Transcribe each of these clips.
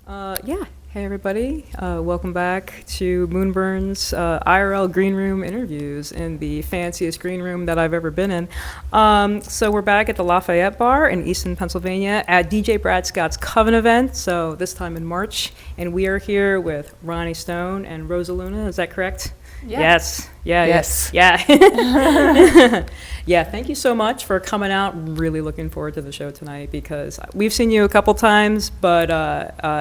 Yeah. Hey, everybody. Welcome back to Moonburn's IRL Green Room interviews in the fanciest green room that I've ever been in. So we're back at the Lafayette Bar in Easton, Pennsylvania at DJ Brad Scott's Coven event, so this time in March. And we are here with Ronnie Stone and Rosa Luna. Is that correct? Yeah. Yes. Yeah. Yes. Yeah. Yeah. Thank you so much for coming out. Really looking forward to the show tonight because we've seen you a couple times, but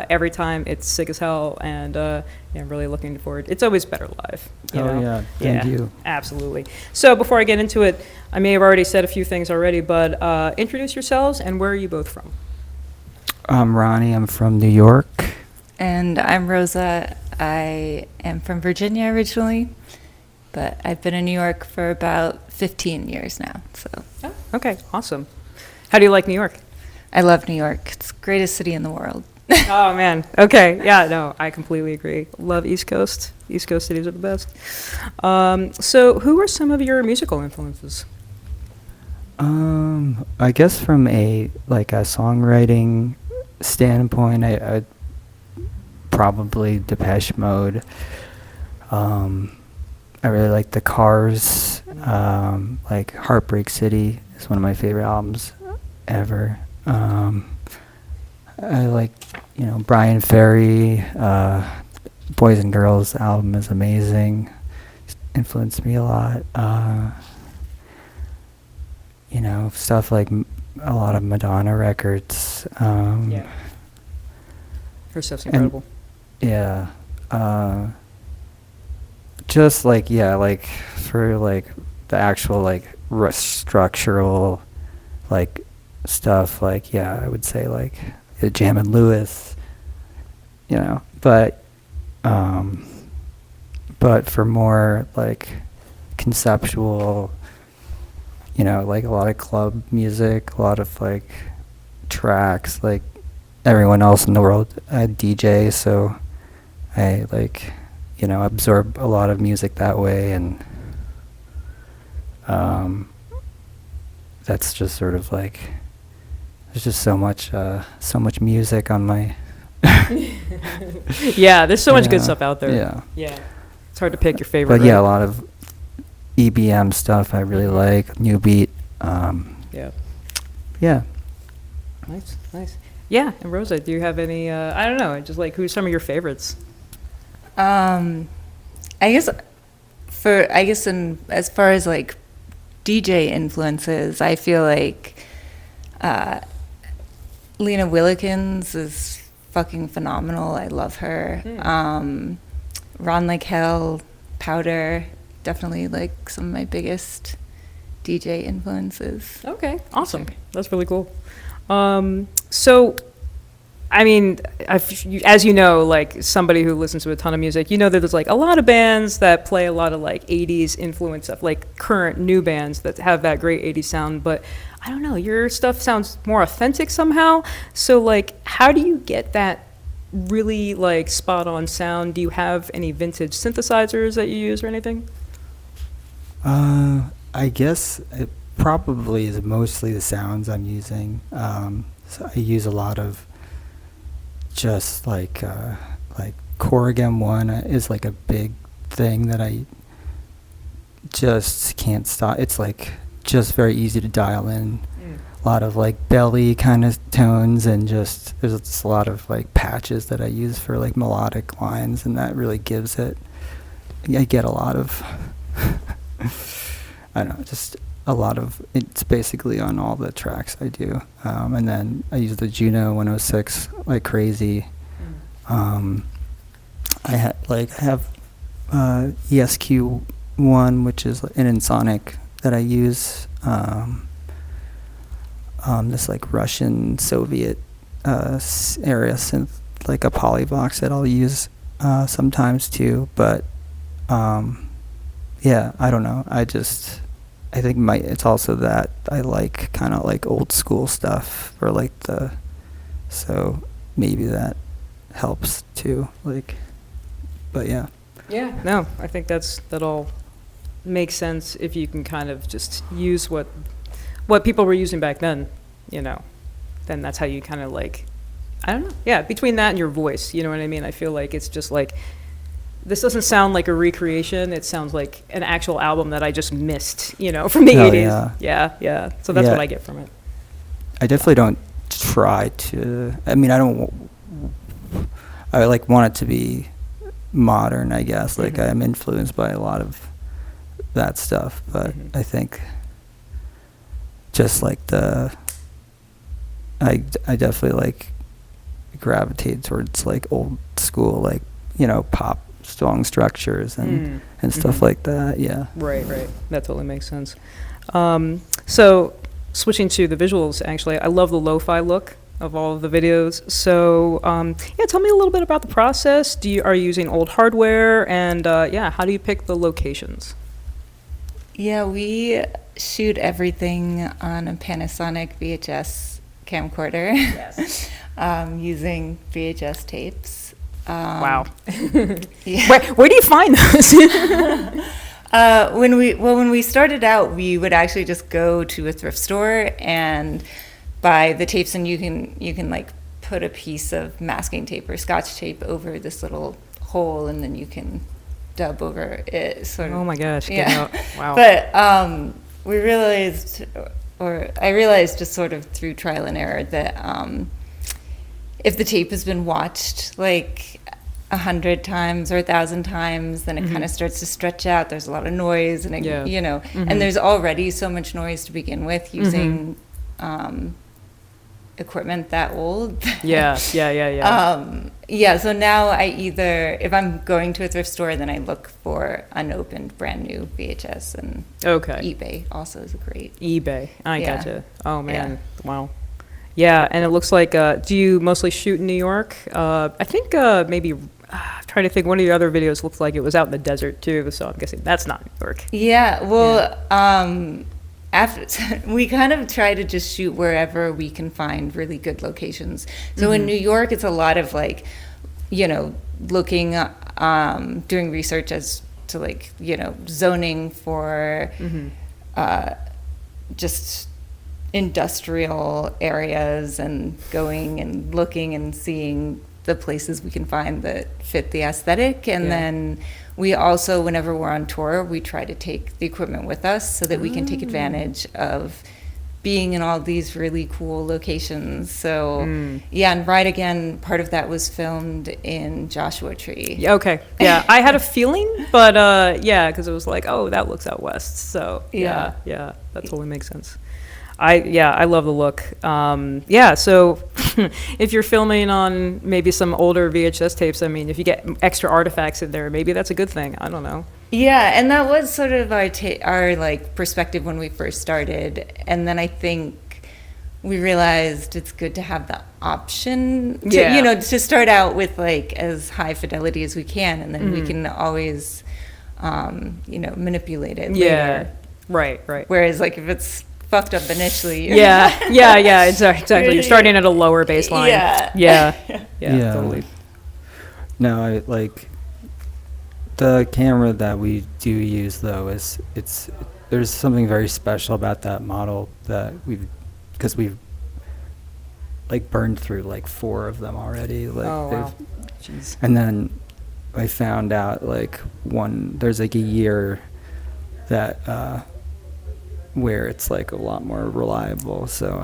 every time it's sick as hell, and yeah, I'm really looking forward. It's always better live. You know? Yeah. Thank you. Absolutely. So before I get into it, I may have already said a few things already, but introduce yourselves and where are you both from? I'm Ronnie. I'm from New York. And I'm Rosa. I am from Virginia originally, but I've been in New York for about 15 years now. So Oh, okay, awesome. How do you like New York? I love New York. It's the greatest city in the world. Oh, man. Okay. Yeah, no, I completely agree. Love East Coast. East Coast cities are the best. So who are some of your musical influences? I guess from a songwriting standpoint, I probably Depeche Mode. I really like the Cars. Like Heartbreak City is one of my favorite albums ever. I like, Brian Ferry. Boys and Girls album is amazing. It's influenced me a lot. Stuff like a lot of Madonna records. Yeah. Her stuff's incredible. Yeah. Just like for the actual structural stuff, I would say Jam and Lewis, but for more conceptual, a lot of club music, a lot of tracks, everyone else in the world. I DJ, so I absorb a lot of music that way, and that's just sort of there's just so much music on my Yeah, there's so much good stuff out there. Yeah. Yeah. It's hard to pick your favorite. But yeah, a lot of EBM stuff I really like, new beat. Yeah. Yeah. Nice. Yeah, and Rosa, do you have any, I don't know, just who's some of your favorites? I guess in as far as DJ influences, I feel like Lena Willikins is fucking phenomenal. I love her. Ron Like Hell, Powder, definitely some of my biggest DJ influences. Okay, awesome. That's really cool. So, I mean, as you know, somebody who listens to a ton of music, that there's a lot of bands that play a lot of 80s influence stuff, current new bands that have that great 80s sound, but I don't know, your stuff sounds more authentic somehow. So how do you get that really spot on sound? Do you have any vintage synthesizers that you use or anything? I guess it probably is mostly the sounds I'm using. So I use a lot of just Corrigan 1 is a big thing that I just can't stop. It's just very easy to dial in. A lot of belly kind of tones, and just there's a lot of patches that I use for melodic lines, and that really gives it. I get a lot of I don't know, just a lot of, it's basically on all the tracks I do. And then I use the Juno 106 like crazy. I have ESQ1, which is an Ensoniq that I use. This Russian Soviet area synth, a Polyvox that I'll use sometimes too. But yeah, I don't know. I think it's also that I kind of old school stuff, or so maybe that helps too. But yeah. Yeah, no, I think that all makes sense if you can kind of just use what people were using back then, then that's how you kind of I don't know. Yeah, between that and your voice, you know what I mean? I feel like it's just like, this doesn't sound like a recreation. It sounds like an actual album that I just missed, you know, from the 80s. Yeah. So that's what I get from it. I definitely don't try to, I mean, I like want it to be modern, I guess. Like I'm influenced by a lot of that stuff, but I think just like I definitely like gravitate towards like old school, like, you know, pop song structures and stuff like that. Yeah. Right. That totally makes sense. So switching to the visuals, actually, I love the lo-fi look of all of the videos. So yeah, tell me a little bit about the process. Are you using old hardware, and how do you pick the locations? Yeah, we shoot everything on a Panasonic VHS camcorder. Yes. Using VHS tapes. Wow. Yeah. Where do you find those? When we started out, we would actually just go to a thrift store and buy the tapes, and you can like put a piece of masking tape or scotch tape over this little hole, and then you can dub over it. Sort of. Oh my gosh! Yeah. Wow. But we realized, or I realized, just sort of through trial and error, that if the tape has been watched like 100 times or 1,000 times, then it kind of starts to stretch out. There's a lot of noise, and you know, and there's already so much noise to begin with using equipment that old. Yeah. So now I either, if I'm going to a thrift store, then I look for unopened, brand new VHS, and eBay also is a great. eBay, I gotcha. Oh man, wow. Yeah, and it looks like, do you mostly shoot in New York? I think maybe, I'm trying to think, one of your other videos looked like it was out in the desert too, so I'm guessing that's not New York. Yeah, well, after we kind of try to just shoot wherever we can find really good locations. So in New York, it's a lot of like, you know, looking, doing research as to like, you know, zoning for just industrial areas, and going and looking and seeing the places we can find that fit the aesthetic. And then we also, whenever we're on tour, we try to take the equipment with us so that we can take advantage of being in all these really cool locations. So and Ride Again, part of that was filmed in Joshua Tree. Okay. Yeah, I had a feeling, but because it was like, oh, that looks out west. So yeah, that totally makes sense. I love the look. So if you're filming on maybe some older VHS tapes, I mean, if you get extra artifacts in there, maybe that's a good thing. I don't know. Yeah, and that was sort of our like perspective when we first started, and then I think we realized it's good to have the option to, to start out with like as high fidelity as we can, and then we can always manipulate it later. Right. Whereas like if it's fucked up initially. Exactly. You're starting at a lower baseline. Yeah, totally. No, I like the camera that we do use though there's something very special about that model that because we've like burned through like 4 of them already. Like wow. Jeez. And then I found out like there's like a year that where it's like a lot more reliable. So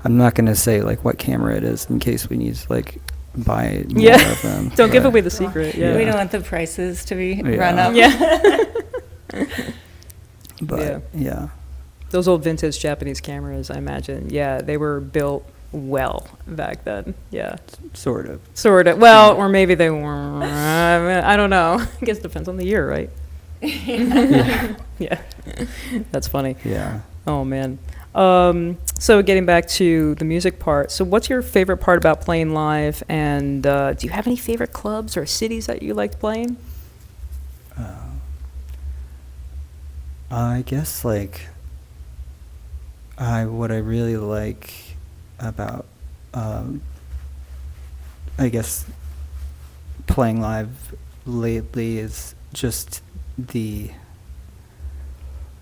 I'm not gonna say like what camera it is in case we need to like buy more of them. Don't give away the secret. Yeah. We don't want the prices to be run up. But those old vintage Japanese cameras, I imagine. Yeah, they were built well back then. Yeah. Sort of. Well, or maybe they weren't. I don't know. I guess it depends on the year, right? Yeah. That's funny. Yeah. Oh man. So getting back to the music part, so what's your favorite part about playing live, and do you have any favorite clubs or cities that you liked playing? I guess like what I really like about I guess playing live lately is just the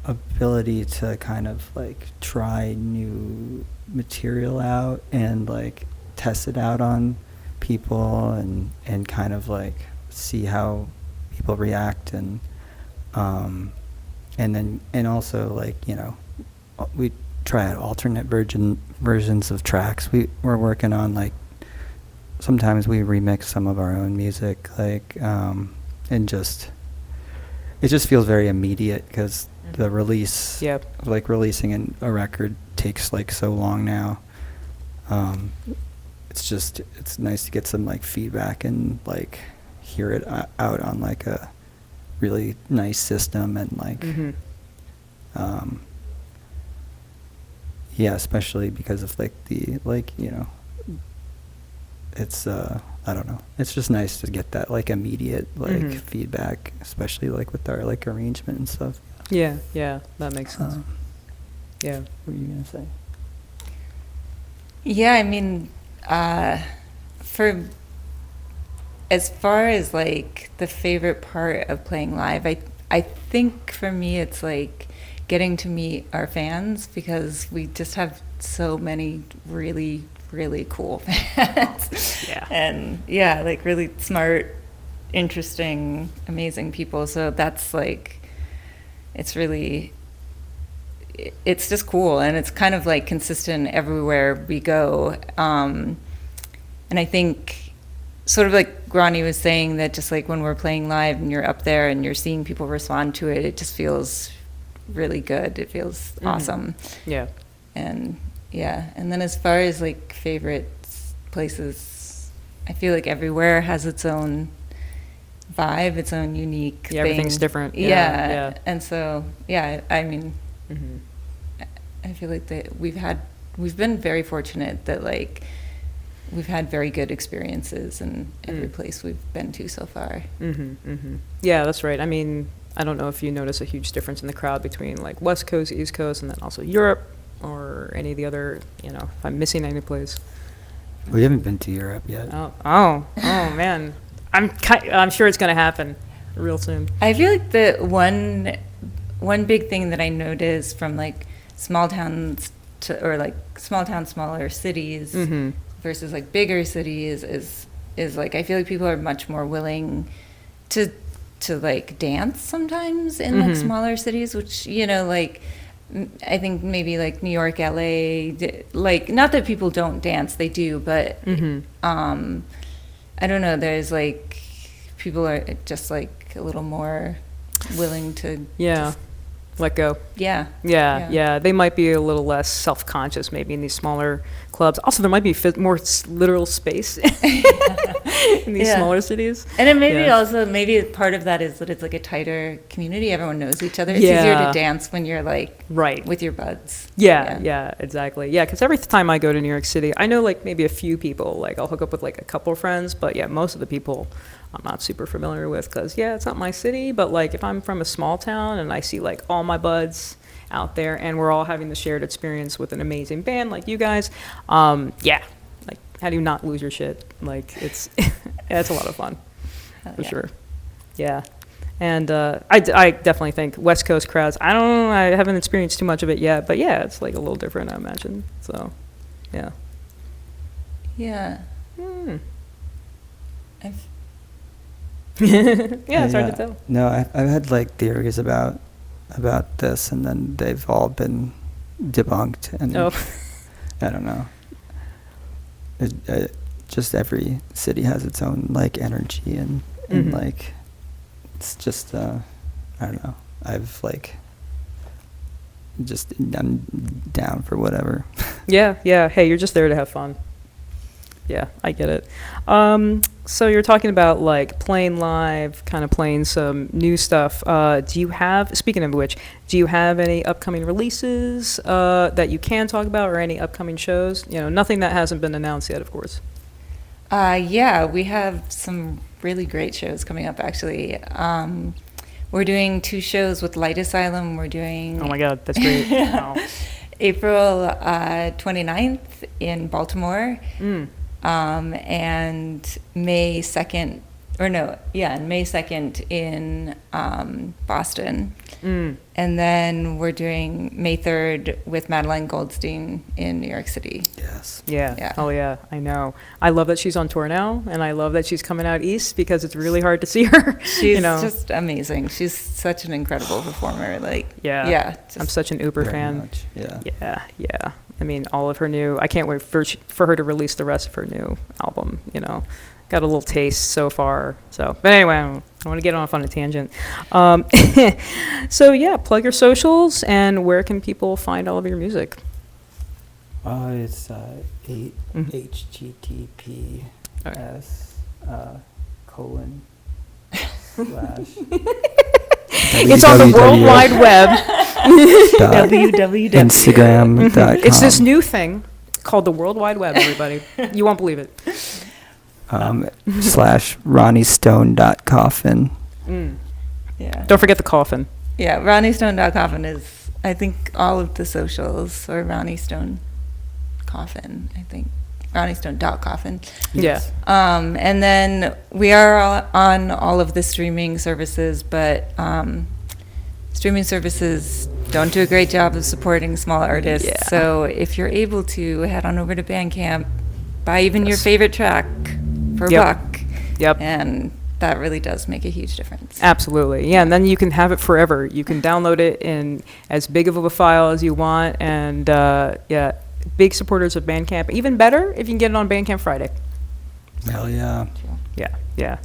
ability to kind of like try new material out and like test it out on people and kind of like see how people react, and also like, you know, we try out alternate versions of tracks. We're working on, like, sometimes we remix some of our own music, like, and it just feels very immediate because the release, Yep. like releasing a record takes like so long now. It's nice to get some like feedback and like hear it out on like a really nice system, and like, yeah, especially because of like the, like, you know, it's I don't know, it's just nice to get that like immediate like feedback, especially like with our like arrangement and stuff. Yeah, that makes sense. Yeah. What were you gonna say? Yeah, I mean, for as far as like the favorite part of playing live, I think for me it's like getting to meet our fans, because we just have so many really, really cool fans. Yeah. And yeah, like really smart, interesting, amazing people. So that's like, it's just cool, and it's kind of like consistent everywhere we go. And I think sort of like Ronnie was saying, that just like when we're playing live and you're up there and you're seeing people respond to it, it just feels really good. It feels awesome. Yeah. And yeah, and then as far as like favorite places, I feel like everywhere has its own vibe, its own unique thing. Everything's different. Yeah. And so, yeah, I mean, I feel like that we've been very fortunate that like we've had very good experiences in every place we've been to so far. Yeah, that's right. I mean, I don't know if you notice a huge difference in the crowd between like West Coast, East Coast, and then also Europe, or any of the other, you know, if I'm missing any place. We haven't been to Europe yet. Oh man. I'm sure it's going to happen real soon. I feel like the one big thing that I noticed from like small towns or like smaller cities versus like bigger cities is like, I feel like people are much more willing to like dance sometimes in like smaller cities, which, you know, like I think maybe like New York, LA, like, not that people don't dance, they do, but I don't know, there's like, people are just like a little more willing to let go. Yeah, they might be a little less self-conscious maybe in these smaller clubs. Also, there might be more literal space in these smaller cities. And it maybe part of that is that it's like a tighter community. Everyone knows each other. It's easier to dance when you're like with your buds. Yeah, exactly. Yeah, because every time I go to New York City, I know like maybe a few people. Like I'll hook up with like a couple of friends, but yeah, most of the people I'm not super familiar with, because it's not my city. But like if I'm from a small town and I see like all my buds out there and we're all having the shared experience with an amazing band like you guys, like how do you not lose your shit? Like it's it's a lot of fun for sure. Yeah. And I definitely think West Coast crowds, I don't know, I haven't experienced too much of it yet, but yeah, it's like a little different, I imagine. So yeah. It's hard to tell. No, I've had like theories about this, and then they've all been debunked, and I don't know. Just every city has its own like energy, and like it's just I don't know. I've like I'm down for whatever. Yeah. Hey, you're just there to have fun. Yeah, I get it. So you're talking about like playing live, kind of playing some new stuff. Speaking of which, do you have any upcoming releases that you can talk about, or any upcoming shows? You know, nothing that hasn't been announced yet, of course. Yeah, we have some really great shows coming up, actually. We're doing 2 shows with Light Asylum. We're doing... Oh my God, that's great. Wow. April 29th in Baltimore. And May 2nd in Boston. Mm. And then we're doing May 3rd with Madeline Goldstein in New York City. Yes. Yeah. Yeah. Oh, yeah. I know. I love that she's on tour now, and I love that she's coming out east because it's really hard to see her. She's just amazing. She's such an incredible performer. Like, Yeah. just I'm such an Uber Very fan. much, yeah. Yeah, yeah. I mean, all of her new. I can't wait for her to release the rest of her new album. Got a little taste so far. So, but anyway, I don't want to get off on a tangent. So yeah, plug your socials and where can people find all of your music? It's Mhm. HTTPS colon / It's on the World Wide Web. www. Instagram.com. It's this new thing called the World Wide Web, everybody. You won't believe it. / RonnieStone.coffin. Yeah. Don't forget the coffin. Yeah, RonnieStone.coffin is, I think, all of the socials, or Ronnie Stone Coffin, I think. RonnieStone.coffin. Yeah. And then we are on all of the streaming services, but streaming services don't do a great job of supporting small artists. Yeah. So if you're able to, head on over to Bandcamp, buy even your favorite track for a Yep. buck. Yep. And that really does make a huge difference. Absolutely. Yeah, and then you can have it forever. You can download it in as big of a file as you want. And yeah, big supporters of Bandcamp. Even better if you can get it on Bandcamp Friday. Hell yeah. Yeah, yeah.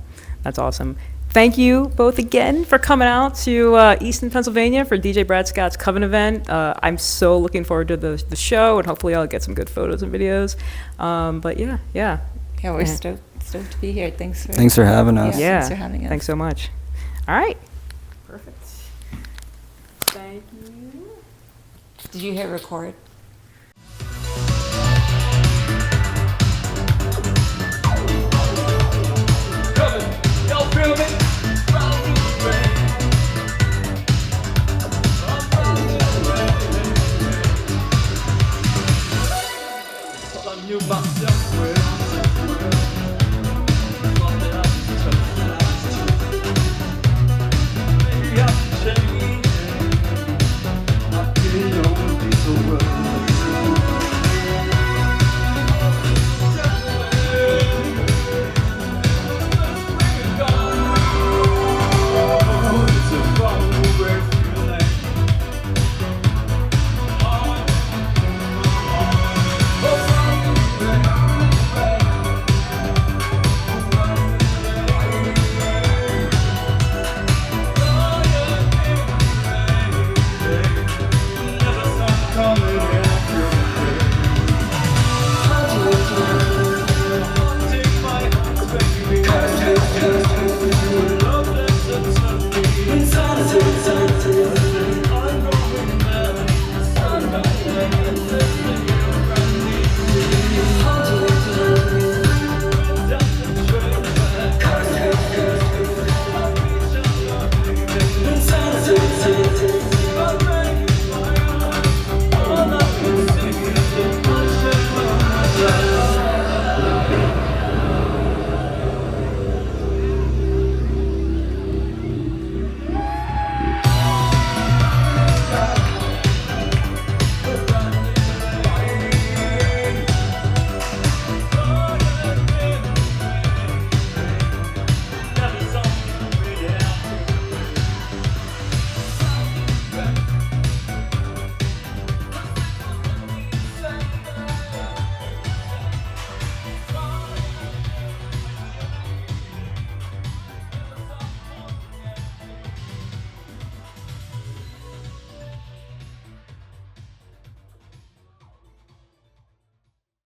That's awesome. Thank you both again for coming out to Easton, Pennsylvania for DJ Brad Scott's Coven event. I'm so looking forward to the show, and hopefully I'll get some good photos and videos. But yeah. Yeah, we're Yeah. stoked to be here. Thanks for having us. Yeah. Thanks for having us. Thanks so much. All right. Perfect. Thank you. Did you hit record?